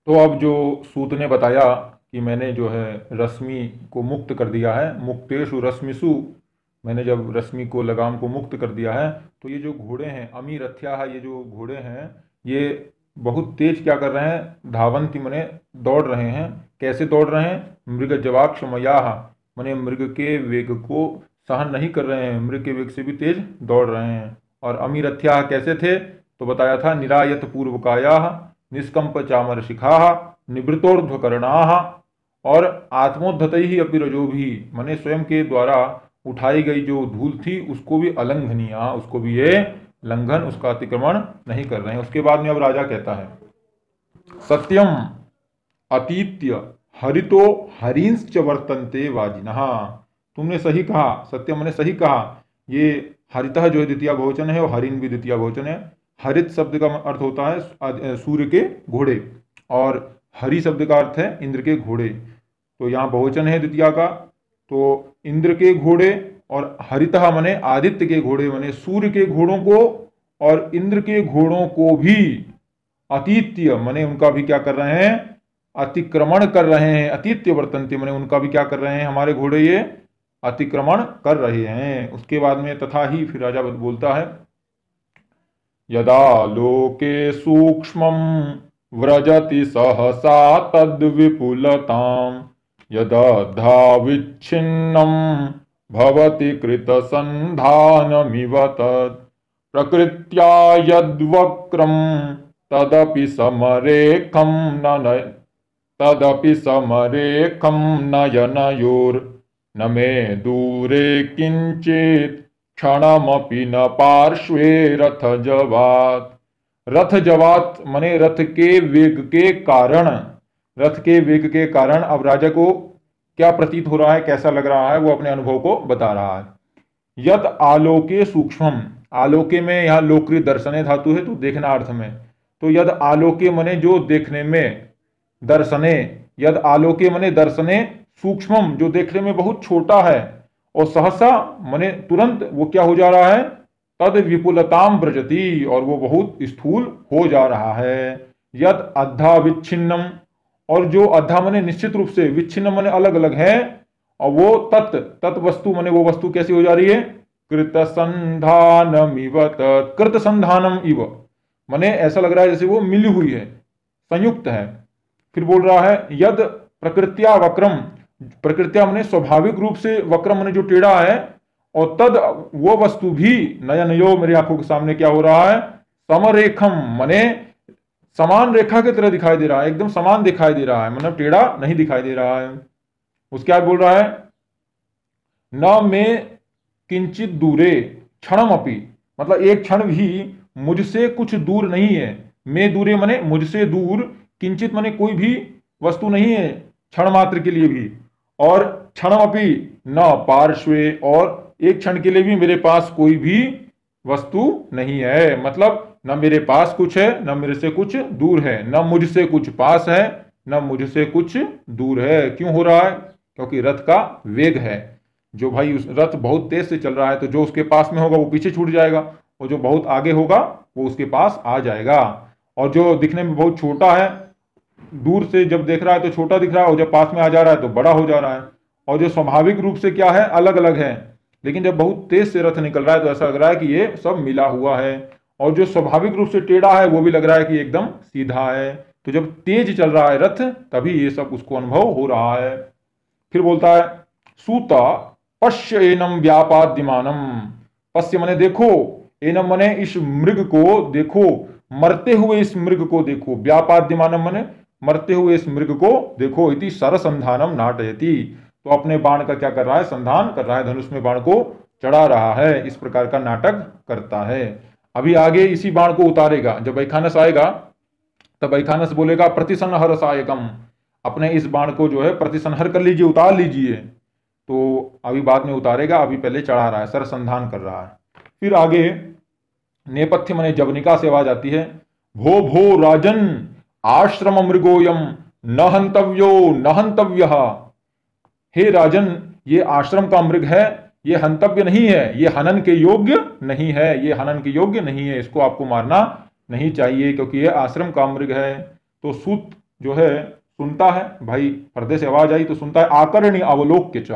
तो अब जो सूत ने बताया कि मैंने जो है रश्मि को मुक्त कर दिया है, मुक्तेषु रश्मिषु, मैंने जब रश्मि को लगाम को मुक्त कर दिया है, तो ये जो घोड़े हैं अमी रथ्या, ये जो घोड़े हैं ये बहुत तेज क्या कर रहे हैं, धावंती मने दौड़ रहे हैं। कैसे दौड़ रहे हैं? मृग जवाक्षमया, मने मृग के वेग को सहन नहीं कर रहे हैं, मृग के वेग से भी तेज दौड़ रहे हैं। और अमी रथ्या कैसे थे? तो बताया था, निरायत पूर्वकाया, निष्कंप चामर शिखा, निवृतोर्ध्वकर्णा, और आत्मोद्धत ही अपि रजो भी, मने स्वयं के द्वारा उठाई गई जो धूल थी उसको भी अलंघनीय, उसको भी ये लंघन, उसका अतिक्रमण नहीं कर रहे हैं। उसके बाद में अब राजा कहता है, सत्यम अतीत्य हरितो हरिंश्च वर्तन्ते वाजिनः। तुमने सही कहा, सत्यम ने सही कहा। ये हरितः जो है द्वितीय बहुवचन है और हरिन भी द्वितीय बहुवचन है। हरित शब्द का अर्थ होता है सूर्य के घोड़े, और हरि शब्द का अर्थ है इंद्र के घोड़े। तो यहाँ बहुवचन है द्वितीय का, तो इंद्र के घोड़े, और हरितः मने आदित्य के घोड़े, मने सूर्य के घोड़ों को और इंद्र के घोड़ों को भी अतीत्य मने उनका भी क्या कर रहे हैं, अतिक्रमण कर रहे हैं। अतीत्य वर्तन्ते मने उनका भी क्या कर रहे हैं, हमारे घोड़े ये अतिक्रमण कर रहे हैं। उसके बाद में तथा ही फिर राजा बोलता है, यदा लोके सूक्ष्मं व्रजति सहसा तद्विपुलतां, यदधाविच्छिन्नं भवति कृतसन्धानमिव तत्, प्रकृत्या यद्वक्रं तदपि समरेखं नयनयोर्न मे दूरे किंचित क्षणमपि न पार्श्वे रथ जवात। रथ जवात मने रथ के वेग के कारण, रथ के वेग के कारण अब राजा को क्या प्रतीत हो रहा है, कैसा लग रहा है, वो अपने अनुभव को बता रहा है। यद आलोके सूक्ष्मम, आलोके में यहाँ लोकृत दर्शने धातु है तो देखना अर्थ में, तो यद आलोके मने जो देखने में, दर्शने, यद आलोके मने दर्शने, सूक्ष्मम जो देखने में बहुत छोटा है, और सहसा मने तुरंत वो क्या हो जा रहा है, तद विपुलताम ब्रजति, और वो बहुत स्थूल हो जा रहा है। यद अद्धा विच्छिन्नम, और जो अद्धा मने निश्चित रूप से, विच्छिन्न मने अलग अलग है, और वो तत् वस्तु मने वो वस्तु कैसी हो जा रही है, कृत संधानम इव, कृत संधानम इव मने ऐसा लग रहा है जैसे वो मिली हुई है, संयुक्त है। फिर बोल रहा है, यद प्रकृत्या वक्रम, प्रकृत्या मने स्वाभाविक रूप से, वक्रम मने जो टेढ़ा है, और तद वो वस्तु भी, नयनयो मेरी आंखों के सामने क्या हो रहा है, समरेखम मने समान रेखा की तरह दिखाई दे रहा है, एकदम समान दिखाई दे रहा है, मतलब टेढ़ा नहीं दिखाई दे रहा है। उसके बाद बोल रहा है, न में किंचित दूरे क्षणम अपि, मतलब एक क्षण भी मुझसे कुछ दूर नहीं है। मैं दूरे मने मुझसे दूर, किंचित मने कोई भी वस्तु नहीं है क्षण मात्र के लिए भी, और क्षणम अपि न पार्श्वे, और एक क्षण के लिए भी मेरे पास कोई भी वस्तु नहीं है। मतलब न मेरे पास कुछ है, न मेरे से कुछ दूर है, न मुझसे कुछ पास है, न मुझसे कुछ दूर है। क्यों हो रहा है? क्योंकि रथ का वेग है। जो भाई उस रथ बहुत तेज से चल रहा है, तो जो उसके पास में होगा वो पीछे छूट जाएगा, और जो बहुत आगे होगा वो उसके पास आ जाएगा। और जो दिखने में बहुत छोटा है, दूर से जब देख रहा है तो छोटा दिख रहा है, और जब पास में आ जा रहा है तो बड़ा हो जा रहा है। और जो स्वाभाविक रूप से क्या है, अलग अलग है, लेकिन जब बहुत तेज से रथ निकल रहा है तो ऐसा लग रहा है कि ये सब मिला हुआ है। और जो स्वाभाविक रूप से टेढ़ा है वो भी लग रहा है कि एकदम सीधा है। तो जब तेज चल रहा है रथ, तभी ये सब उसको अनुभव हो रहा है। फिर बोलता है, सूता पश्य एनम व्यापाद्यमानम, पश्य मने देखो, एनम मने इस मृग को देखो, मरते हुए इस मृग को देखो, व्यापाद्यमानम मने मरते हुए इस मृग को देखो, इति सरसंधानम नाटयति, तो अपने बाण का क्या कर रहा है, संधान कर रहा है, धनुष में बाण को चढ़ा रहा है, इस प्रकार का नाटक करता है। अभी आगे इसी बाण को उतारेगा, जब वैखानस आएगा तब वैखानस बोलेगा प्रतिसंहर सायकम, अपने इस बाण को जो है प्रतिसंहर कर लीजिए, उतार लीजिए। तो अभी बाद में उतारेगा, अभी पहले चढ़ा रहा है, सरसंधान कर रहा है। फिर आगे नेपथ्य मने जवनिका से आवाज आती है, भो भो राजन आश्रम मृगोयम न हंतव्यो न हंतव्यः, हे राजन ये आश्रम का मृग है, ये हंतव्य नहीं है, ये हनन के योग्य नहीं है, ये हनन के योग्य नहीं है, इसको आपको मारना नहीं चाहिए क्योंकि ये आश्रम का मृग है। तो सूत जो है सुनता है, भाई पर्दे से आवाज आई तो सुनता है, आकर्ण्य अवलोक्य च,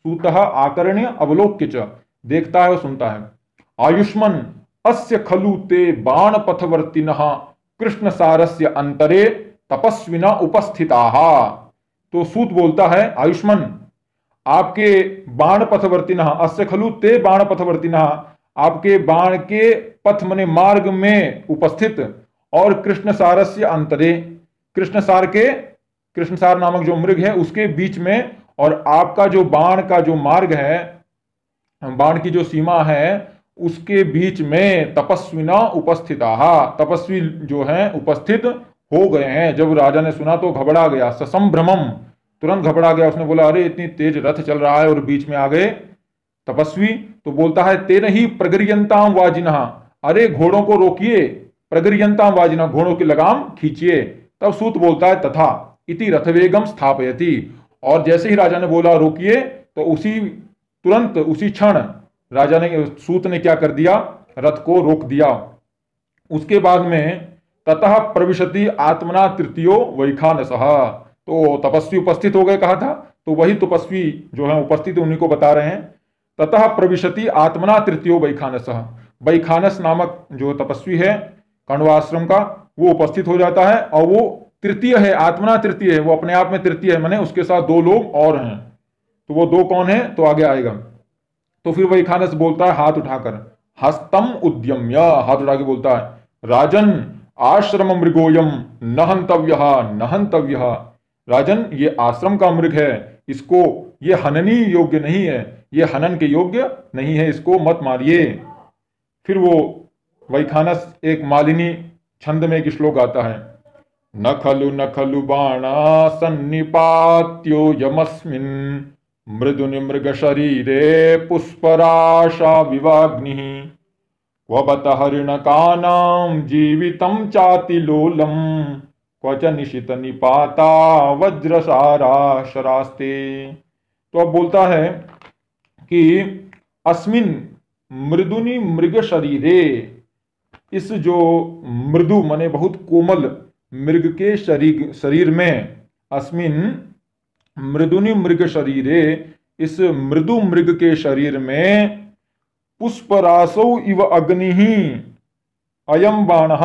सूतः आकर्ण्य अवलोक्य च, देखता है और सुनता है। आयुष्मन अस्य खलु ते बाण पथवर्तिनः कृष्ण सारस्य अंतरे तपस्विना उपस्थिताः। तो सूत बोलता है, आयुष्मन आपके बाण पथवर्तिनः, अस्य खलु ते बाण पथवर्तिनः, आपके बाण के पथ मने मार्ग में उपस्थित, और कृष्ण सारस्य अंतरे, कृष्णसार के, कृष्णसार नामक जो मृग है उसके बीच में, और आपका जो बाण का जो मार्ग है, बाण की जो सीमा है उसके बीच में तपस्विना उपस्थिताः, तपस्वी जो हैं उपस्थित हो गए हैं। जब राजा ने सुना तो घबरा गया, ससंभ्रमम, तुरंत घबरा गया। उसने बोला अरे इतनी तेज रथ चल रहा है और बीच में आ गए तपस्वी। तो बोलता है तेन ही प्रगरियंताम वाजिनः, अरे घोड़ों को रोकिए, प्रगरियंताम वाजिनः, घोड़ों की लगाम खींचिए। तब सूत बोलता है तथा इति रथवेगम स्थापयति, और जैसे ही राजा ने बोला रोकिए, तो उसी तुरंत उसी क्षण राजा ने, सूत ने क्या कर दिया, रथ को रोक दिया। उसके बाद में ततः प्रविशति आत्मना तृतीयो वैखानसः, तो तपस्वी उपस्थित हो गए कहा था, तो वही तपस्वी जो है उपस्थित उन्हीं को बता रहे हैं। ततः प्रविशति आत्मना तृतीयो वैखानसः, वैखानस नामक जो तपस्वी है कण्वाश्रम का, वो उपस्थित हो जाता है, और वो तृतीय है, आत्मना तृतीय है, वो अपने आप में तृतीय है, माने उसके साथ दो लोग और हैं। तो वो दो कौन है, तो आगे आएगा। तो फिर वैखानस बोलता है हाथ उठाकर, हस्तम उद्यम्य, हाथ उठा के बोलता है राजन आश्रम मृगोयम नहंतव्यः नहंतव्यः, राजन ये आश्रम का मृग है, इसको ये हननी योग्य नहीं है, ये हनन के योग्य नहीं है, इसको मत मारिए। फिर वो वैखानस एक मालिनी छंद में एक श्लोक आता है, न खलु बाणा सन्निपात्यो यमस्मिन् मृदुनि मृग शरीरे पुष्पराशा विवाग्निः क्वबत हरिणकानां जीवितं चातिलोलं क्वच निशित निपाता वज्रसारा शरास्ते। तो अब बोलता है कि अस्मिन मृदुनि मृग शरीरे, इस जो मृदु माने बहुत कोमल मृग के शरीर में, अस्मिन मृदुनि मृग शरीरे, इस मृदु मृग के शरीर में पुष्परासौ इव अग्नि अयम बाणः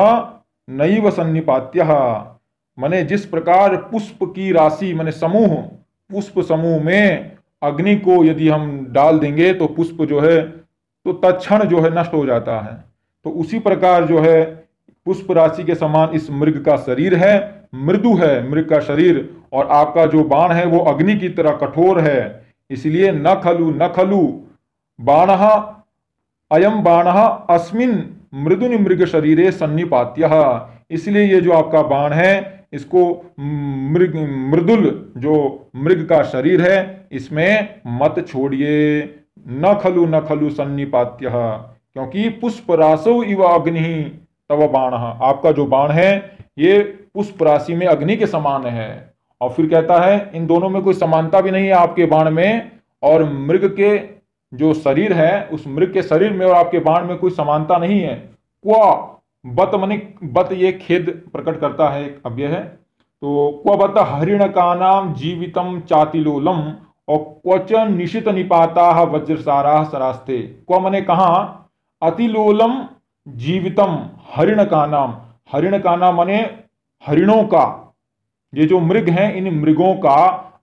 नैव सन्निपात्यः, माने जिस प्रकार पुष्प की राशि माने समूह, पुष्प समूह में अग्नि को यदि हम डाल देंगे तो पुष्प जो है तो तत्क्षण जो है नष्ट हो जाता है, तो उसी प्रकार जो है पुष्प राशि के समान इस मृग का शरीर है, मृदु है मृग का शरीर, और आपका जो बाण है वो अग्नि की तरह कठोर है। इसलिए न खलु बाणः अयम बाणः अस्मिन मृदुनि मृग शरीरे सन्निपात्यः, इसलिए ये जो आपका बाण है इसको मृदुल जो मृग का शरीर है इसमें मत छोड़िए। न खलु सन्निपात्यः, क्योंकि पुष्प रासो इव अग्नि तव बाण, आपका जो बाण है ये पुष्प राशि में अग्नि के समान है। और फिर कहता है इन दोनों में कोई समानता भी नहीं है आपके बाण में और मृग के जो शरीर है उस मृग के शरीर में और आपके बाण में कोई समानता नहीं है। क्वा बत मने बत ये खेद प्रकट करता है, एक अव्यय है, तो क्व बत हरिण का नाम जीवितम चातिलोलम और क्वच निशित निपाता वज्रसारा सरास्ते। क्व मने कहा, अतिलोलम जीवितम हरिण का नाम, हरिण का नाम मने हरिणों का, ये जो मृग हैं इन मृगों का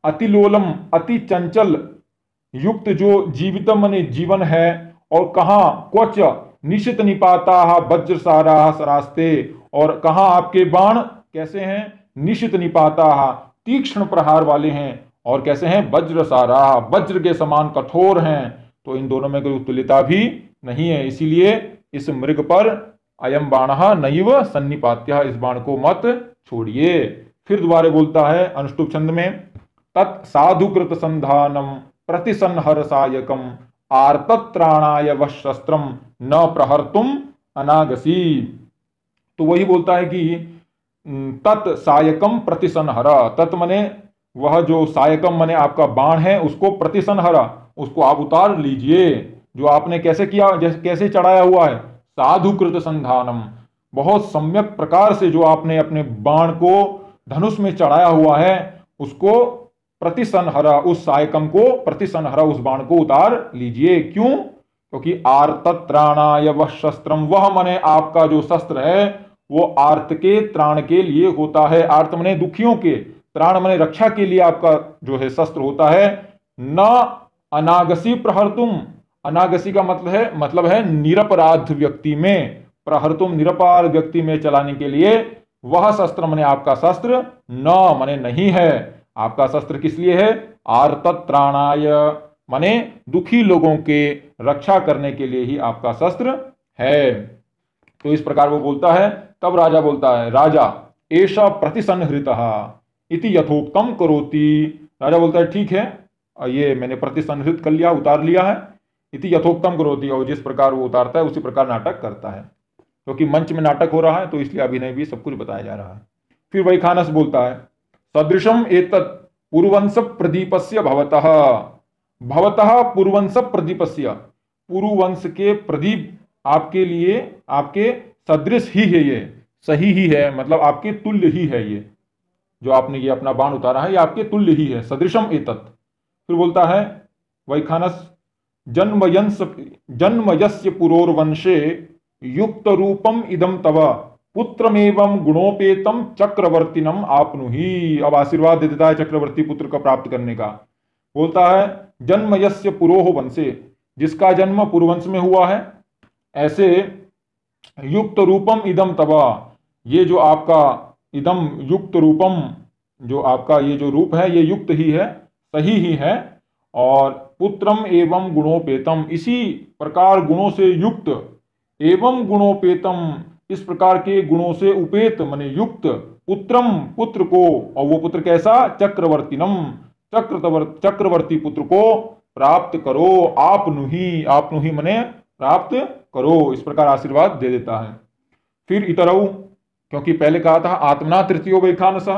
अतिलोलम अति चंचल युक्त जो जीवितम मने जीवन है, और कहा क्वच निशित निपाता वज्रसारा सरास्ते, और कहा आपके बाण कैसे हैं, निशित निपाता तीक्ष्ण प्रहार वाले हैं, और कैसे हैं वज्रसारा वज्र के समान कठोर हैं। तो इन दोनों में कोई तुल्यता भी नहीं है, इसीलिए इस मृग पर अयम बाणः नैव सन्निपात्यः, इस बाण को मत छोड़िए। फिर दोबारा बोलता है अनुष्टुप छंद में, तत् साधुकृत संधानम प्रतिसंहर सायकम आर्तत्राणाय वशस्त्रम न प्रहर्तुम अनागसी। तो वही बोलता है कि तत् सायकम प्रतिसंहर, तत् मने वह जो सायकम मने आपका बाण है उसको प्रतिसंहर, उसको आप उतार लीजिए। जो आपने कैसे किया, जैसे कैसे चढ़ाया हुआ है, साधुकृत संधानम, बहुत सम्यक प्रकार से जो आपने अपने बाण को धनुष में चढ़ाया हुआ है उसको प्रतिसंहरा, उस सायकम को प्रतिसंहरा, उस बाण को उतार लीजिए। क्यों? क्योंकि आर्तत्राणाय वह शस्त्रम, वह मने आपका जो शस्त्र है वो आर्त के त्राण के लिए होता है। आर्त मने दुखियों के, त्राण मने रक्षा के लिए आपका जो है शस्त्र होता है। न अनागसी प्रहर्तुम, अनागसी का मतलब है निरपराध व्यक्ति में, प्रहर्तुम निरपराध व्यक्ति में चलाने के लिए वह शस्त्र मने आपका शस्त्र, न मने नहीं है। आपका शस्त्र किस लिए है? आर्तत्राणाय मने दुखी लोगों के रक्षा करने के लिए ही आपका शस्त्र है। तो इस प्रकार वो बोलता है। तब राजा बोलता है, राजा एषा प्रतिसंहृतः इति यथोक्तम करोति। राजा बोलता है ठीक है, ये मैंने प्रतिसंहृत कर लिया, उतार लिया है। इति यथोक्तम करोति, और जिस प्रकार वो उतारता है उसी प्रकार नाटक करता है। क्योंकि मंच में नाटक हो रहा है तो इसलिए अभिनय भी सब कुछ बताया जा रहा है। फिर वैखानस बोलता है, सदृशम एतत् पुरुवंश प्रदीपस्य भवतः, भवतः पुरुवंश प्रदीपस्य, पुरुवंश के प्रदीप आपके लिए आपके सदृश ही है, ये सही ही है, मतलब आपके तुल्य ही है। ये जो आपने ये अपना बाण उतारा है ये आपके तुल्य ही है, सदृशम एतत्। फिर बोलता है वैखानस, जन्मयस्य पुरोर्वंशे युक्त रूपम इदम तव पुत्रमेवं गुणोपेतम चक्रवर्तीनम आपनुहि। अब आशीर्वाद दे देता है चक्रवर्ती पुत्र का प्राप्त करने का। बोलता है जन्मयस्य पुरोह वंशे, जिसका जन्म पुरुवंश में हुआ है, ऐसे युक्त रूपम इदम तव, ये जो आपका इदम युक्त रूपम, जो आपका ये जो रूप है ये युक्त ही है, सही ही है। और पुत्रम एवं गुणोपेतम, इसी प्रकार गुणों से युक्त, एवं गुणोपेतम, इस प्रकार के गुणों से उपेत माने युक्त, पुत्रम पुत्र को, और वो पुत्र कैसा? चक्रवर्तीनम, चक्रवर्ती पुत्र को प्राप्त करो। आपनुहि, आपनुहि माने प्राप्त करो, इस प्रकार आशीर्वाद दे देता है। फिर इतरऊ, क्योंकि पहले कहा था आत्मना तृतीयो वैखानस,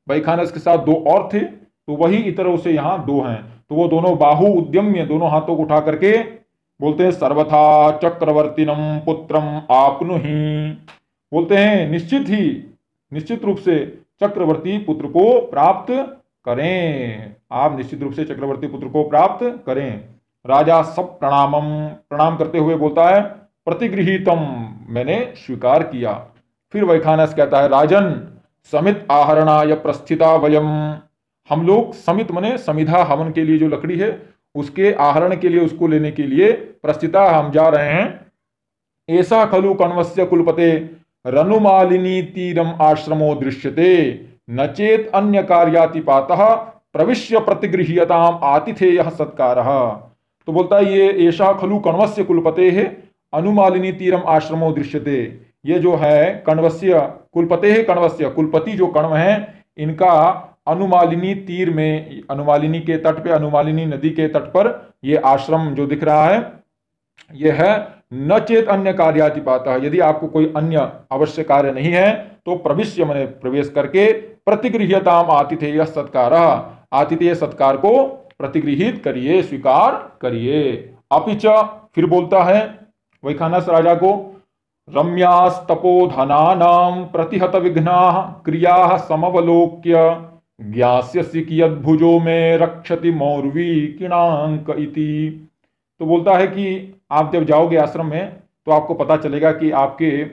वैखानस के साथ दो और थे, तो वही इतरऊ से यहां दो हैं। तो वो दोनों बाहु उद्यम्य, दोनों हाथों को उठा करके बोलते हैं सर्वथा चक्रवर्तीनम पुत्रम आपनुहि, बोलते हैं निश्चित ही, निश्चित रूप से चक्रवर्ती पुत्र को प्राप्त करें, आप निश्चित रूप से चक्रवर्ती पुत्र को प्राप्त करें। राजा सब प्रणामम, प्रणाम करते हुए बोलता है प्रतिगृहीतम, मैंने स्वीकार किया। फिर वैखानस कहता है राजन समित आहरणाय प्रस्थिता वयम, हम लोग समित मने समिधा हवन के लिए जो लकड़ी है उसके आहरण के लिए, उसको लेने के लिए प्रस्थिता हम जा रहे हैं। ऐसा खलु कण्वस्य कुलपते रनुमालिनी तीरम आश्रमो दृश्यते नचेत अन्य कार्यातिपातः प्रविश्य प्रतिगृह्यताम आतिथेयः सत्कारः। तो बोलता है ये ऐसा खलु कण्वस्य कुलपते है अनुमालिनी तीरम आश्रमो दृश्यते, ये जो है कण्वस्य कुलपते है, कण्वस्य कुलपति जो कण्व है इनका अनुमालिनी तीर में, अनुमालिनी के तट पे, अनुमालिनी नदी के तट पर ये आश्रम जो दिख रहा है ये है न चेत अन्य कार्यातिपातः, यदि आपको कोई अन्य अवश्य कार्य नहीं है तो प्रविश्य मने प्रवेश करके प्रतिगृह्यताम आतिथेय सत्कार, आतिथेय सत्कार को प्रतिगृहित करिए, स्वीकार करिए। अपिच, फिर बोलता है वैखानस राजा को रम्यास्तपोधनानां प्रतिहत विघ्नाः क्रियाः समवलोक्य ज्ञास्यसि कियद्भुजो में रक्षति मौर्वी किणांक इति। तो बोलता है कि आप जब जाओगे आश्रम में तो आपको पता चलेगा कि आपके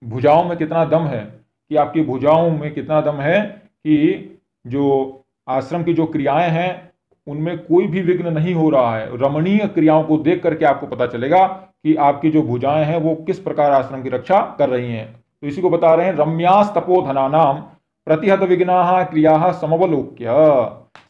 भुजाओं में कितना दम है, कि आपकी भुजाओं में कितना दम है, कि जो आश्रम की जो क्रियाएं हैं उनमें कोई भी विघ्न नहीं हो रहा है। रमणीय क्रियाओं को देख करके आपको पता चलेगा कि आपकी जो भुजाएं हैं वो किस प्रकार आश्रम की रक्षा कर रही हैं। तो इसी को बता रहे हैं रम्यास्तपोधनानाम प्रतिहत विघ्नाः क्रियाः समवलोक्य,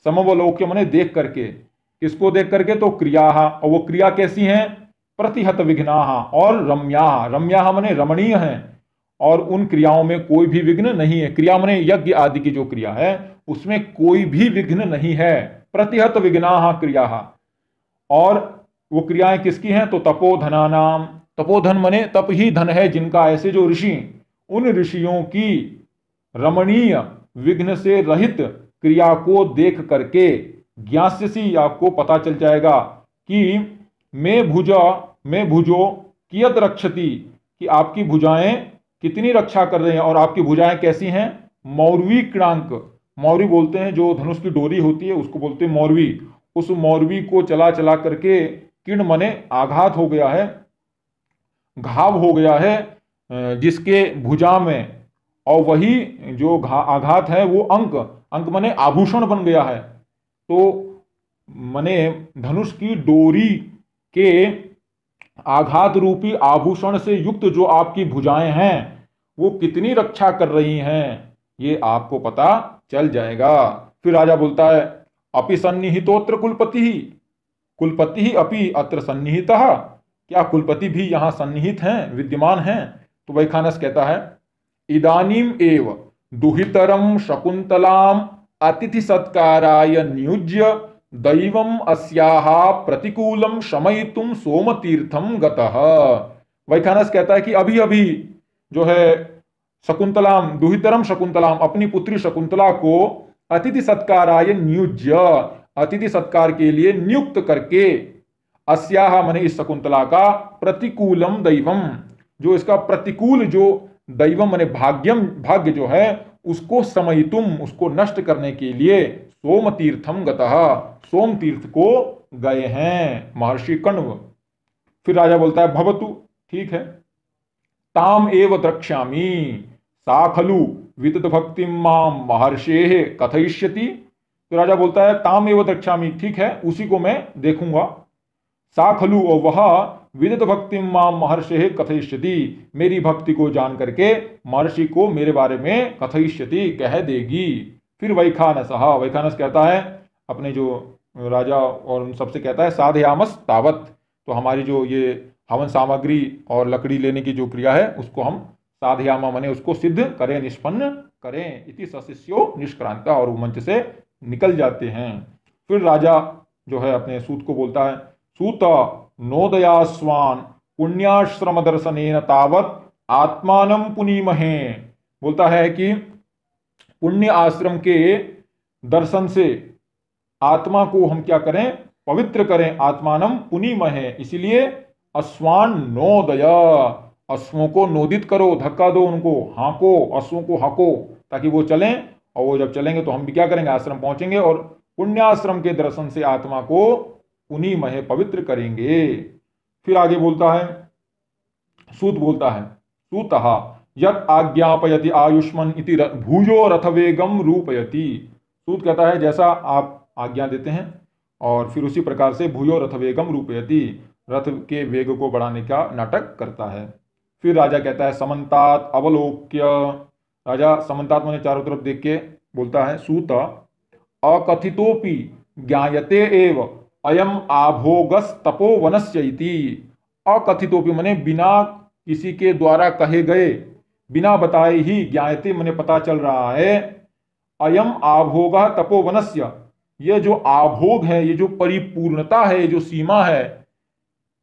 समवलोक्य माने देख करके, किसको देख करके? तो क्रियाः, और वो क्रिया कैसी हैं? प्रतिहत विघ्नाः और रम्याः, रम्याः माने रमणीय हैं और उन क्रियाओं में कोई भी विघ्न नहीं है। क्रिया माने यज्ञ आदि की जो क्रिया है उसमें कोई भी विघ्न नहीं है। प्रतिहत विघ्नाः क्रियाः, और वो क्रियाएं किसकी हैं? तो तपोधनानाम, तपोधन माने तप ही धन है जिनका, ऐसे जो ऋषि, उन ऋषियों की रमणीय विघ्न से रहित क्रिया को देख करके ज्ञास्यसि, आपको पता चल जाएगा कि मैं भुजो कियत रक्षति, कि आपकी भुजाएं कितनी रक्षा कर रहे हैं और आपकी भुजाएं कैसी हैं? मौरवी क्रांक, मौरवी बोलते हैं जो धनुष की डोरी होती है उसको बोलते हैं मौरवी। उस मौरवी को चला चला करके किण मने आघात हो गया है, घाव हो गया है जिसके भुजा में, और वही जो आघात है वो अंक, अंक मने आभूषण बन गया है। तो मने धनुष की डोरी के आघात रूपी आभूषण से युक्त जो आपकी भुजाएं हैं वो कितनी रक्षा कर रही हैं ये आपको पता चल जाएगा। फिर राजा बोलता है अपि सन्निहितोत्र कुलपति ही, कुलपति ही अपि अत्र सन्निहितः, क्या कुलपति भी यहाँ सन्निहित हैं, विद्यमान हैं? तो वैखानस कहता है इदानीम एव दुहितरम शकुंतलाम अतिथि सत्काराय नियुज्य दैवम अस्याः प्रतिकूलम शमयितुम सोमतीर्थम गतः। वैखानस कहता है कि अभी अभी जो है शकुंतलाम, दुहितरम शकुंतलाम, अपनी पुत्री शकुंतला को अतिथि सत्काराय नियुज्य, अतिथि सत्कार के लिए नियुक्त करके, अस्याह मने इस शकुंतला का, प्रतिकूलम दैवम, जो इसका प्रतिकूल जो दैवम मने भाग्यम, भाग्य जो है उसको समयितुम, उसको नष्ट करने के लिए सोम तीर्थम गतः, सोम तीर्थ को गए हैं महर्षि कण्व। फिर राजा बोलता है भवतु, ठीक है, ताम एव द्रक्ष्यामि सा खलु वितत भक्ति माम महर्षे कथयिष्यति। तो राजा बोलता है ताम एव द्रक्ष्यामि, ठीक है उसी को मैं देखूंगा, सा खलु, और वह विदित भक्ति माम महर्षे कथयिष्यति, मेरी भक्ति को जान करके महर्षि को मेरे बारे में कथयिष्यति, कह देगी। फिर वैखानस, वैखानस कहता है अपने जो राजा और उन सबसे कहता है साधयामस तावत, तो हमारी जो ये हवन सामग्री और लकड़ी लेने की जो क्रिया है उसको हम साधयामा मने उसको सिद्ध करें, निष्पन्न करें। इति सशिष्यो निष्क्रांता, और वो मंच से निकल जाते हैं। फिर राजा जो है अपने सूत को बोलता है सूत नोदयास्वान पुण्याश्रम दर्शनेन तावत आत्मानं पुनीमहे, बोलता है कि पुण्य आश्रम के दर्शन से आत्मा को हम क्या करें, पवित्र करें, आत्मानं पुनीमहे, इसलिए अश्वान नोदय, अश्वों को नोदित करो, धक्का दो उनको, हांको, अश्वों को हांको ताकि वो चलें, और वो जब चलेंगे तो हम भी क्या करेंगे, आश्रम पहुंचेंगे और पुण्याश्रम के दर्शन से आत्मा को पुनीमहे, पवित्र करेंगे। फिर आगे बोलता है सूत बोलता है सूतः यत आज्ञापयति आयुष्मन इति भूयो रथवेगम रूपयति। सूत कहता है जैसा आप आज्ञा देते हैं और फिर उसी प्रकार से भूयो रथवेगम रूपयति, रथ के वेग को बढ़ाने का नाटक करता है। फिर राजा कहता है समन्तात अवलोक्य, राजा समन्तात मैंने चारों तरफ देख के बोलता है सूत अकथितोपि ज्ञायते एव अयम आभोगस तपोवनस्य इति। अकथितोपि मने बिना किसी के द्वारा कहे गए, बिना बताए ही, ज्ञायते मने पता चल रहा है, अयम आभोगा तपोवनस्य, ये जो आभोग है, ये जो परिपूर्णता है, ये जो सीमा है,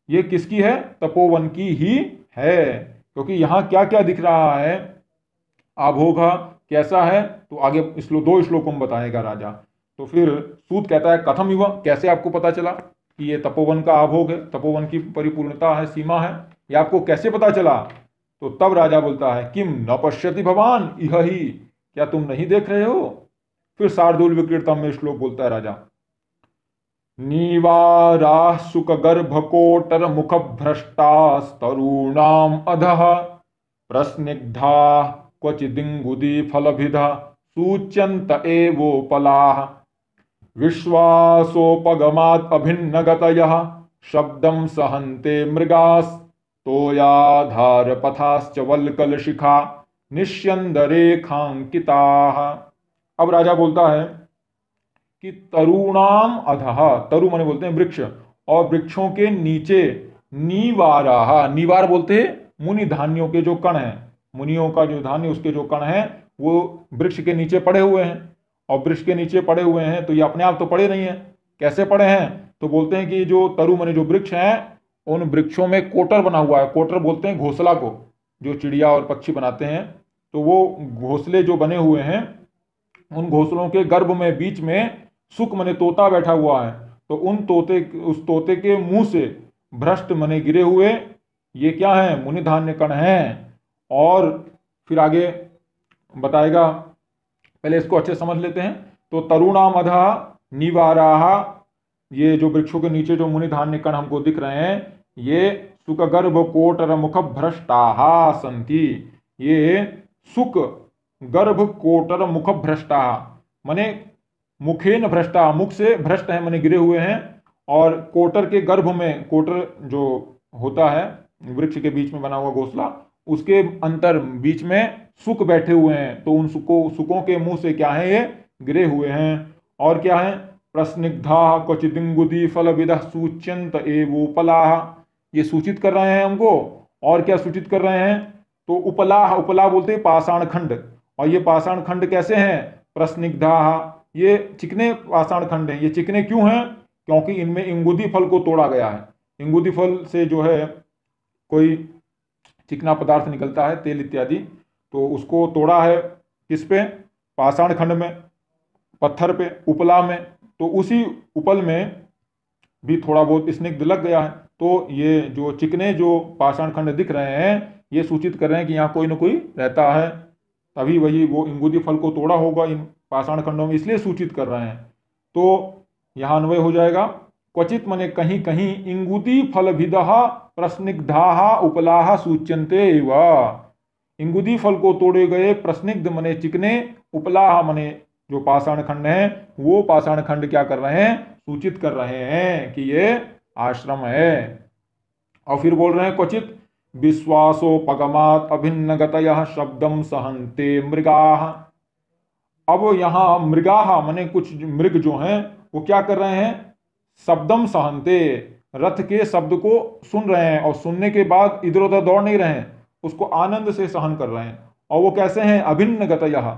ये किसकी है, तपोवन की ही है। क्योंकि यहां क्या क्या दिख रहा है, आभोगा कैसा है, तो आगे दो श्लोकों में बताएगा राजा। तो फिर सूत कहता है कथम युवा, कैसे आपको पता चला कि ये तपोवन का आभोग है, तपोवन की परिपूर्णता है, सीमा है, ये आपको कैसे पता चला? तो तब राजा बोलता है किम न पश्यति भवान इह ही, क्या तुम नहीं देख रहे हो? फिर शार्दूल विक्रीड़तम में श्लोक बोलता है राजा नीवाराः सुख गर्भकोटर मुख भ्रष्टास्तरूणाम अधः प्रस्निग्धा क्वचिदिंगुदी फलभिधा सूच्यंत एवोपलाः विश्वासोपगमात् अभिन्नगतयः शब्दं सहन्ते मृगास् तोयाधार पथाश्च वल्कल शिखा निश्यंदरेखांकिताः। अब राजा बोलता है कि तरुणाम अधः, तरु माने बोलते हैं वृक्ष, और वृक्षों के नीचे नीवाराः, नीवार बोलते हैं मुनि धान्यों के जो कण हैं, मुनियों का जो धान्य उसके जो कण हैं वो वृक्ष के नीचे पड़े हुए हैं। और वृक्ष के नीचे पड़े हुए हैं तो ये अपने आप तो पड़े नहीं हैं, कैसे पड़े हैं? तो बोलते हैं कि जो तरु माने जो वृक्ष हैं उन वृक्षों में कोटर बना हुआ है। कोटर बोलते हैं घोंसला को, जो चिड़िया और पक्षी बनाते हैं, तो वो घोंसले जो बने हुए हैं उन घोंसलों के गर्भ में बीच में सुक मने तोता बैठा हुआ है। तो उस तोते के मुंह से भ्रष्ट मने गिरे हुए ये क्या है, मुनि धान्य कण हैं। और फिर आगे बताएगा पहले इसको अच्छे समझ लेते हैं। तो तरुणामधा निवाराहा, ये जो वृक्षों के नीचे जो मुनि धान्य कण हमको दिख रहे हैं, ये सुख गर्भ कोटर मुख भ्रष्टाहा संति। ये सुख गर्भ कोटर मुख भ्रष्टाहा माने मुखेन भ्रष्टा, मुख से भ्रष्ट है माने गिरे हुए हैं, और कोटर के गर्भ में, कोटर जो होता है वृक्ष के बीच में बना हुआ घोंसला, उसके अंतर बीच में सुक बैठे हुए हैं, तो उन सुकों के मुंह से क्या है, ये गिरे हुए हैं। और क्या है, प्रस्निग्धा क्वचिदिंगुदी फल विदः सूच्यंत एवोपलाह, ये सूचित कर रहे हैं हमको। और क्या सूचित कर रहे हैं, तो उपलाह, उपलाह बोलते हैं पाषाण खंड, और ये पाषाण खंड कैसे हैं, प्रस्निग्धा, ये चिकने पाषाण खंड हैं। ये चिकने क्यों हैं, क्योंकि इनमें इंगुदी फल को तोड़ा गया है। इंगुदी फल से जो है कोई चिकना पदार्थ निकलता है, तेल इत्यादि, तो उसको तोड़ा है किस पे, पाषाण खंड में, पत्थर पे, उपला में। तो उसी उपल में भी थोड़ा बहुत स्निग्ध लग गया है। तो ये जो चिकने जो पाषाण खंड दिख रहे हैं, ये सूचित कर रहे हैं कि यहाँ कोई ना कोई रहता है, तभी वही वो इंगुदी फल को तोड़ा होगा इन पाषाण खंडों में, इसलिए सूचित कर रहे हैं। तो यहाँ अन्वय हो जाएगा, क्वचित मने कहीं कहीं, इंगुदी फल भिदः प्रस्निग्धाः उपलाः सूच्यन्ते एव। इंगुदी फल को तोड़े गए प्रस्निग्ध मने चिकने, उपलाह मने जो पाषाण खंड है, वो पाषाण खंड क्या कर रहे हैं, सूचित कर रहे हैं कि ये आश्रम है। और फिर बोल रहे हैं, क्वचित विश्वासोपगमात् अभिन्नगतयः शब्दम सहन्ते मृगाः। अब यहाँ मृगाः मने कुछ मृग जो हैं, वो क्या कर रहे हैं, शब्दम सहन्ते, रथ के शब्द को सुन रहे हैं, और सुनने के बाद इधर उधर दौड़ नहीं रहे हैं, उसको आनंद से सहन कर रहे हैं। और वो कैसे हैं, अभिन्न गतयः,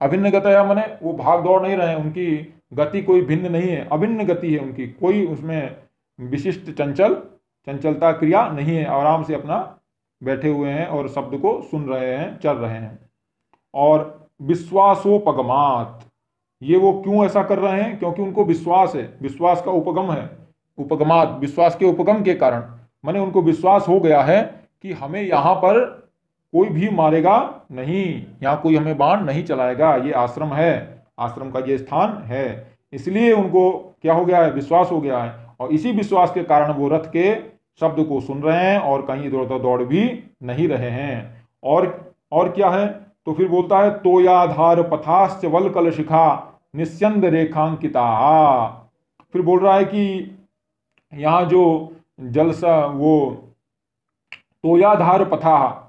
अभिन्न गतयः माने वो भाग दौड़ नहीं रहे हैं, उनकी गति कोई भिन्न नहीं है, अभिन्न गति है उनकी, कोई उसमें विशिष्ट चंचलता क्रिया नहीं है, आराम से अपना बैठे हुए हैं और शब्द को सुन रहे हैं, चल रहे हैं। और विश्वासोपगमात, ये वो क्यों ऐसा कर रहे हैं, क्योंकि उनको विश्वास है, विश्वास का उपगम है, उपगमात विश्वास के उपगम के कारण, माने उनको विश्वास हो गया है कि हमें यहाँ पर कोई भी मारेगा नहीं, यहाँ कोई हमें बाण नहीं चलाएगा, ये आश्रम है, आश्रम का ये स्थान है, इसलिए उनको क्या हो गया है, विश्वास हो गया है। और इसी विश्वास के कारण वो रथ के शब्द को सुन रहे हैं और कहीं इधर उधर दौड़ भी नहीं रहे हैं। और क्या है, तो फिर बोलता है, तोयाधार पथाश्च वलकल शिखा निस्यंद रेखांकिता। फिर बोल रहा है कि यहाँ जो जलसा वो तोयाधार पथा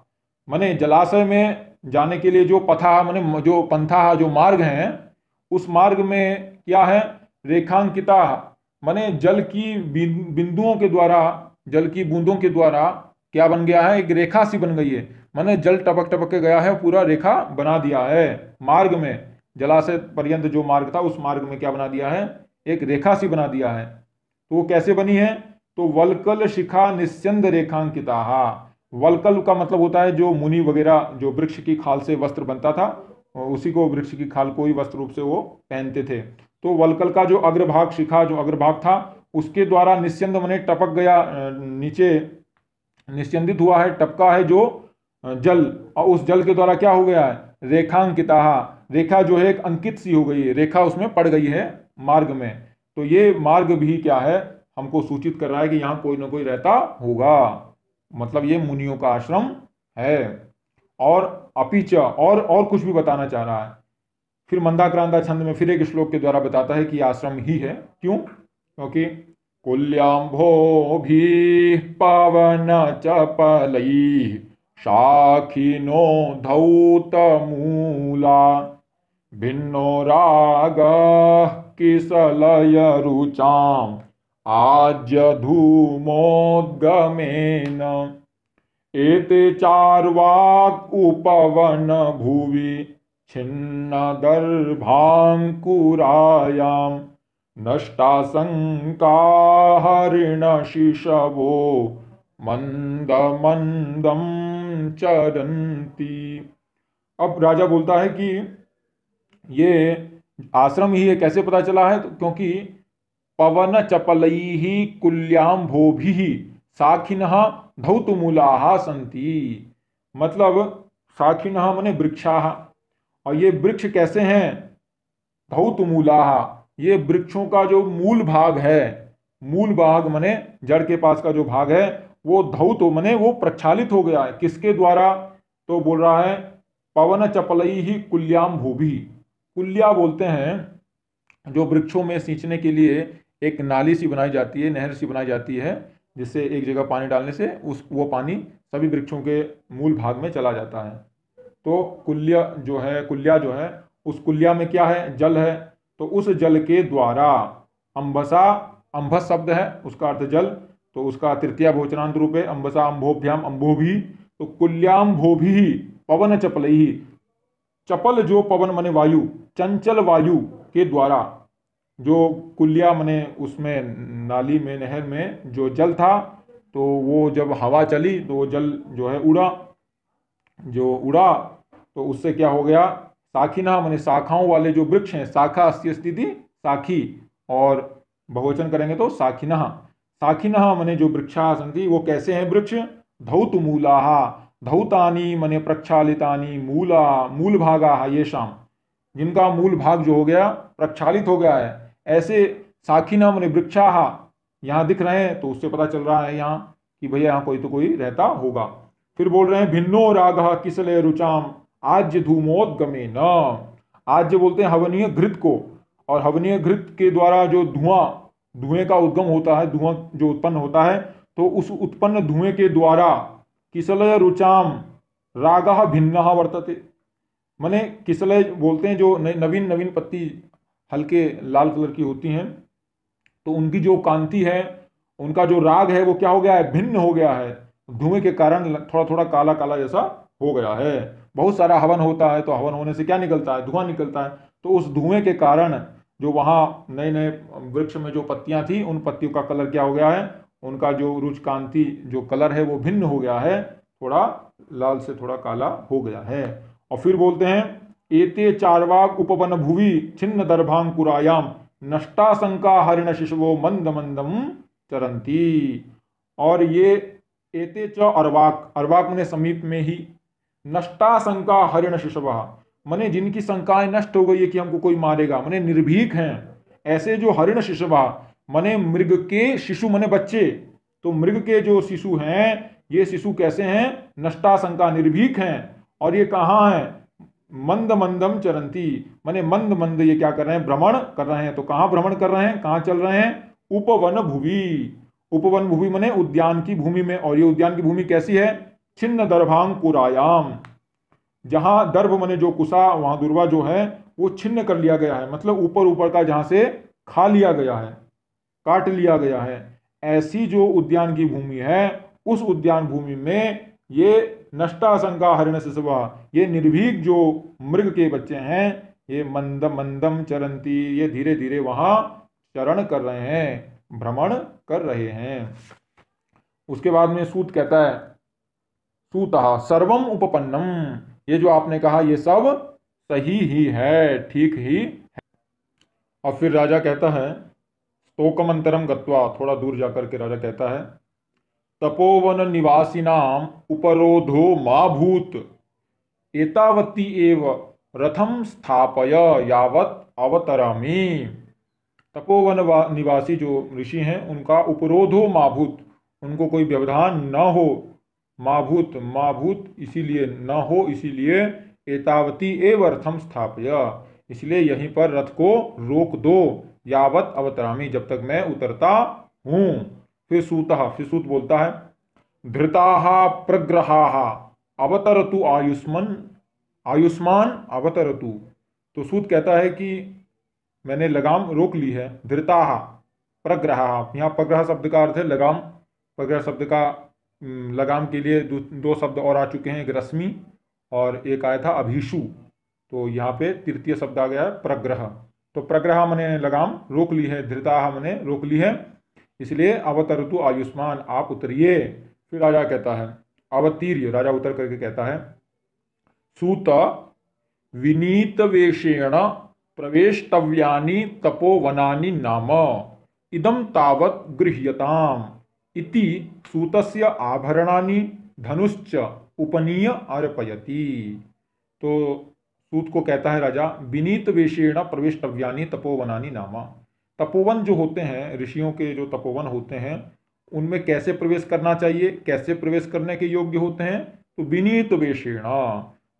माने जलाशय में जाने के लिए जो पथा माने जो पंथा, जो मार्ग हैं, उस मार्ग में क्या है, रेखांकिता माने जल की बिंदुओं के द्वारा, जल की बूंदों के द्वारा क्या बन गया है, एक रेखा सी बन गई है, माने जल टपक टपक के गया है, पूरा रेखा बना दिया है मार्ग में, जलाशय पर्यंत जो मार्ग था उस मार्ग में क्या बना दिया है, एक रेखा सी बना दिया है। तो वो कैसे बनी है, तो वलकल शिखा निस्यंद रेखांकिता। वलकल का मतलब होता है जो मुनि वगैरह जो वृक्ष की खाल से वस्त्र बनता था, उसी को वृक्ष की खाल को ही वस्त्र रूप से वो पहनते थे। तो वलकल का जो अग्रभाग, शिखा जो अग्रभाग था, उसके द्वारा निस्यंद माने टपक गया, नीचे निस्यंदित हुआ है, टपका है जो जल, और उस जल के द्वारा क्या हो गया है, रेखांकिता, रेखा जो है एक अंकित सी हो गई है, रेखा उसमें पड़ गई है मार्ग में। तो ये मार्ग भी क्या है, हमको सूचित कर रहा है कि यहाँ कोई ना कोई रहता होगा, मतलब ये मुनियों का आश्रम है। और अपिच और कुछ भी बताना चाह रहा है। फिर मंदाक्रांता छंद में फिर एक श्लोक के द्वारा बताता है कि आश्रम ही है, क्यों, क्योंकि कुल्यांभो भी पावन चपलई शाखिनो धौत मूला भिन्नो राग किसलय रुचाम आज्य धूमोद्गमेन एते चार्वाक उपवन भुवि छिन्न दर्भांकुरायाम नष्टा शंका हरिण शिशवो मंद मंदम चरंती। अब राजा बोलता है कि ये आश्रम ही है, कैसे पता चला है, तो क्योंकि पवन चपलई ही कुल्याम्भोभि साखिनः धौतमूलाः संति, मतलब साखिनः माने वृक्षाः, और ये वृक्ष कैसे हैं? धौत मूलाहा, ये वृक्षों का जो मूल भाग है, मूल भाग मने जड़ के पास का जो भाग है वो धौत मने वो प्रक्षालित हो गया है। किसके द्वारा? तो बोल रहा है पवन चपलई ही कुल्याम भूभि। कुल्या बोलते हैं जो वृक्षों में सींचने के लिए एक नाली सी बनाई जाती है, नहर सी बनाई जाती है, जिससे एक जगह पानी डालने से उस वो पानी सभी वृक्षों के मूल भाग में चला जाता है। तो कुल्या जो है उस कुल्या में क्या है? जल है। तो उस जल के द्वारा अंबसा, अंबस शब्द है उसका अर्थ जल, तो उसका तृतीया बहुवचनांत रूप है अंबसा अंभोभ्याम अंभोभी। तो कुल्याम भोभी पवन चपलई, चपल जो पवन मने वायु, चंचल वायु के द्वारा जो कुल्या मने उसमें नाली में नहर में जो जल था, तो वो जब हवा चली तो वो जल जो है उड़ा, जो उड़ा तो उससे क्या हो गया? शाखिना मने शाखाओं वाले जो वृक्ष हैं, शाखा अस्ति स्थिति शाखी, और बहुवचन करेंगे तो शाखिना। शाखिना मने जो वृक्षा संति, वो कैसे हैं वृक्ष? धौत मूलाहा, धौतानी मने प्रक्षालितानी, मूला मूल भागा ये शाम, जिनका मूल भाग जो हो गया प्रक्षालित हो गया है, ऐसे शाखिना मने वृक्षा यहाँ दिख रहे हैं। तो उससे पता चल रहा है यहाँ कि भैया यहाँ कोई तो कोई रहता होगा। फिर बोल रहे हैं भिन्नो राग किसले रुचाम आज्य धूमोद्गमे न। आज्य बोलते हैं हवनीय घृत को, और हवनीय घृत के द्वारा जो धुएं का उद्गम होता है, धुआं जो उत्पन्न होता है, तो उस उत्पन्न धुएं के द्वारा किसलय रुचाम रागः भिन्नः वर्तते। माने किसलय बोलते हैं जो नवीन नवीन पत्ती हल्के लाल कलर की होती हैं, तो उनकी जो कांति है, उनका जो राग है वो क्या हो गया है? भिन्न हो गया है। धुएं के कारण थोड़ा थोड़ा काला काला जैसा हो गया है। बहुत सारा हवन होता है, तो हवन होने से क्या निकलता है? धुआं निकलता है। तो उस धुएं के कारण जो वहाँ नए नए वृक्ष में जो पत्तियां थी, उन पत्तियों का कलर क्या हो गया है? उनका जो रुचकांति जो कलर है वो भिन्न हो गया है, थोड़ा लाल से थोड़ा काला हो गया है। और फिर बोलते हैं एते चारवाक उपवन भुवि छिन्न दर्भांकुरायाम नष्टाशंका हरिण शिशवो मंद मंदम चरंती। और ये एते च अर्वाक, अर्वाक मने समीप में ही, नष्टाशंका हरिण शिशव मने जिनकी शंकाएं नष्ट हो गई है कि हमको कोई मारेगा, मने निर्भीक हैं ऐसे जो हरिण शिशवा मने मृग के शिशु मने बच्चे। तो मृग के जो शिशु हैं, ये शिशु कैसे हैं? नष्टाशंका निर्भीक हैं। और ये कहाँ हैं? मंद मंदम चरंती, माने मंद मंद ये क्या कर रहे हैं? भ्रमण कर रहे हैं। तो कहाँ भ्रमण कर रहे हैं? कहाँ चल रहे हैं? उपवन भूवि। उपवन भूवि माने उद्यान की भूमि में। और ये उद्यान की भूमि कैसी है? छिन्न दर्भांकुरायाम, जहां दर्भ माने जो कुशा, वहां दुर्वा जो है वो छिन्न कर लिया गया है, मतलब ऊपर ऊपर का जहां से खा लिया गया है, काट लिया गया है, ऐसी जो उद्यान की भूमि है, उस उद्यान भूमि में ये नष्टाशंका हरिण शिशवा, ये निर्भीक जो मृग के बच्चे हैं, ये मंदम मंदम चरंती, ये धीरे धीरे वहां चरण कर रहे हैं, भ्रमण कर रहे हैं। उसके बाद में सूत कहता है सूतः सर्वम उपपन्नम, ये जो आपने कहा ये सब सही ही है, ठीक ही है। और फिर राजा कहता है स्तोकमंतरम गत्वा, थोड़ा दूर जाकर के राजा कहता है तपोवन निवासिनाम उपरोधो मा भूत एतावती एव रथम स्थापय यावत अवतरामि। तपोवन निवासी जो ऋषि हैं उनका उपरोधो माभूत, उनको कोई व्यवधान न हो, माभूत माभूत इसीलिए न हो, इसीलिए एतावती एव रथम स्थापय, इसलिए यहीं पर रथ को रोक दो, यावत अवतरामि, जब तक मैं उतरता हूं। फिर सूत बोलता है धृताहा प्रग्रहाहा अवतरतु आयुष्मान अवतरतु। तो सूत कहता है कि मैंने लगाम रोक ली है। धृताहा प्रग्रहा, यहाँ प्रग्रह शब्द का अर्थ है लगाम। प्रग्रह शब्द का लगाम के लिए दो शब्द और आ चुके हैं, एक रश्मि और एक आया था अभिषु, तो यहाँ पे तृतीय शब्द आ गया है प्रग्रह। तो प्रग्रह मने लगाम रोक ली है, धृता मने रोक ली है, इसलिए अवतरतु आयुष्मान, आप उतरिए। फिर राजा कहता है अवतीर्य, राजा उतर करके कहता है सूत विनीत वेशेण प्रवेशतव्यानि तपोवनानि नाम इदम तावत गृह्यताम इति सूतस्य आभरणानि धनुश्च उपनीय अर्पयति। तो सूत को कहता है राजा, विनीत वेशेण प्रवेष्टव्यानि तपोवनानि नामा। तपोवन जो होते हैं, ऋषियों के जो तपोवन होते हैं, उनमें कैसे प्रवेश करना चाहिए, कैसे प्रवेश करने के योग्य होते हैं? तो विनीत वेशेण,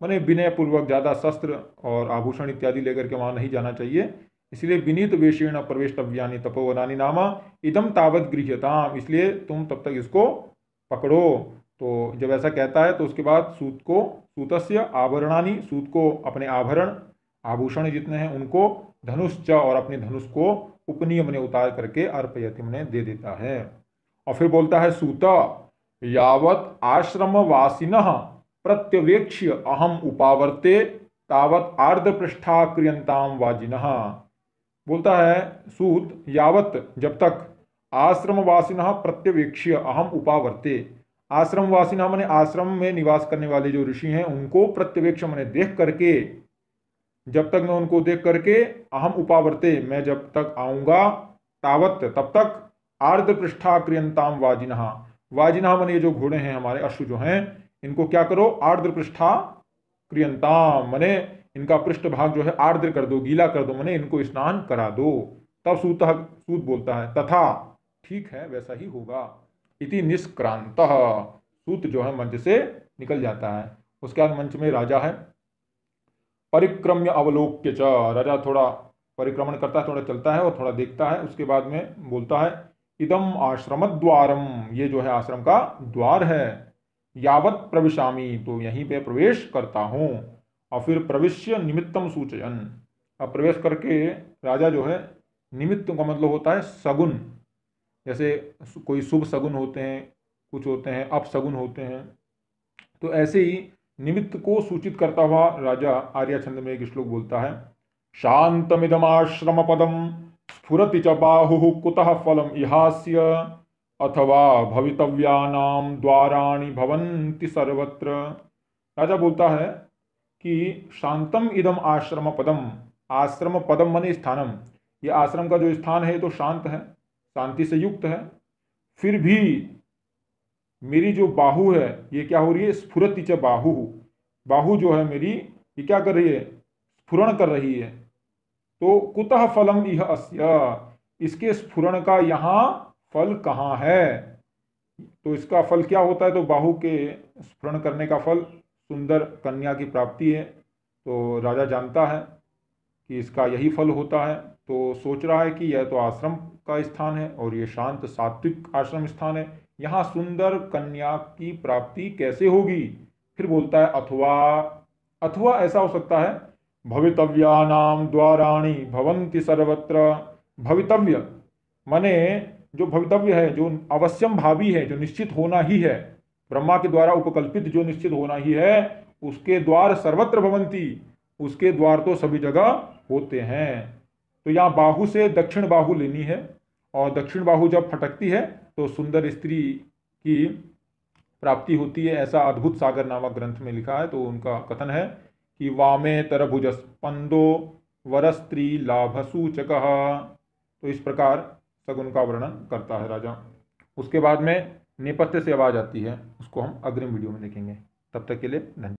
माने विनय पूर्वक, ज़्यादा शस्त्र और आभूषण इत्यादि लेकर के वहाँ नहीं जाना चाहिए। इसलिए विनीत वेशेण प्रवेष्टव्यानि तपोवनानि नामा इदम तावत गृह्यताम, इसलिए तुम तब तक इसको पकड़ो। तो जब ऐसा कहता है तो उसके बाद सूतस्य आभरणानि, सूत को अपने आभरण, आभूषण जितने हैं उनको, धनुष और अपने धनुष को उपनियम ने उतार करके अर्पयति ने दे देता है। और फिर बोलता है सूत, यावत आश्रमवासिनः प्रत्यवेक्ष्य अहम उपावर्ते तावत आर्द्रपृष्ठा क्रियंताम वाजिनः। बोलता है सूत, यावत जब तक, आश्रमवासिनः प्रत्यवेक्ष्य अहम उपावर्ते, आश्रमवासिनः माने आश्रम में निवास करने वाले जो ऋषि हैं उनको, प्रत्यवेक्ष माने देख करके, जब तक मैं उनको देख करके, अहम उपावर्ते मैं जब तक आऊंगा, तावत तब तक, आर्द्रपृष्ठा क्रियंताम वाजिनः, वाजिनः माने जो घोड़े हैं हमारे, अश्व जो हैं, इनको क्या करो, आर्द्रपृष्ठा क्रियंताम माने इनका पृष्ठ भाग जो है आर्द्र कर दो, गीला कर दो, माने इनको स्नान करा दो। तब सूत बोलता है तथा, ठीक है वैसा ही होगा। इति निष्क्रांत, सूत जो है मंच से निकल जाता है। उसके बाद मंच में राजा है। परिक्रम्य अवलोक्य च, राजा थोड़ा परिक्रमण करता है, थोड़ा चलता है और थोड़ा देखता है। उसके बाद में बोलता है, इदम आश्रम द्वारम, ये जो है आश्रम का द्वार है। यावत प्रविशामी, तो यहीं पे प्रवेश करता हूँ। और फिर प्रविश्य निमित्तम सूचयन, अब प्रवेश करके राजा जो है, निमित्त का मतलब होता है सगुन, जैसे कोई शुभ सगुन होते हैं, कुछ होते हैं अपसगुन होते हैं, तो ऐसे ही निमित्त को सूचित करता हुआ राजा आर्या छंद में एक श्लोक बोलता है, शांतमिदमाश्रम पदम स्फुरति च बाहु कुतः फलम इहास्य अथवा भवितव्यानाम द्वाराणि भवन्ति सर्वत्र। राजा बोलता है कि शांतम इदम आश्रम पदम, आश्रम पदम मने स्थानम, ये आश्रम का जो स्थान है तो शांत है, शांति से युक्त है। फिर भी मेरी जो बाहु है ये क्या हो रही है, स्फुरति च बाहु, बाहु जो है मेरी ये क्या कर रही है, स्फुरण कर रही है। तो कुतः फलम इह अस्य, इसके स्फुरण का यहाँ फल कहाँ है? तो इसका फल क्या होता है, तो बाहु के स्फुरण करने का फल सुंदर कन्या की प्राप्ति है। तो राजा जानता है कि इसका यही फल होता है, तो सोच रहा है कि यह तो आश्रम का स्थान है और ये शांत सात्विक आश्रम स्थान है, यहाँ सुंदर कन्या की प्राप्ति कैसे होगी? फिर बोलता है अथवा, अथवा ऐसा हो सकता है, भवितव्यानाम द्वाराणि भवन्ति सर्वत्र। भवितव्य माने जो भवितव्य है, जो अवश्यम भावी है, जो निश्चित होना ही है, ब्रह्मा के द्वारा उपकल्पित जो निश्चित होना ही है, उसके द्वार सर्वत्र भवन्ति, उसके द्वार तो सभी जगह होते हैं। तो यहाँ बाहु से दक्षिण बाहु लेनी है, और दक्षिण बाहु जब फटकती है तो सुंदर स्त्री की प्राप्ति होती है, ऐसा अद्भुत सागर नामक ग्रंथ में लिखा है। तो उनका कथन है कि वामे तरभुज स्पंदो वर स्त्री लाभ सूचक। तो इस प्रकार सगुन का वर्णन करता है राजा। उसके बाद में नेपथ्य से आवाज आती है, उसको हम अग्रिम वीडियो में देखेंगे। तब तक के लिए धन्यवाद।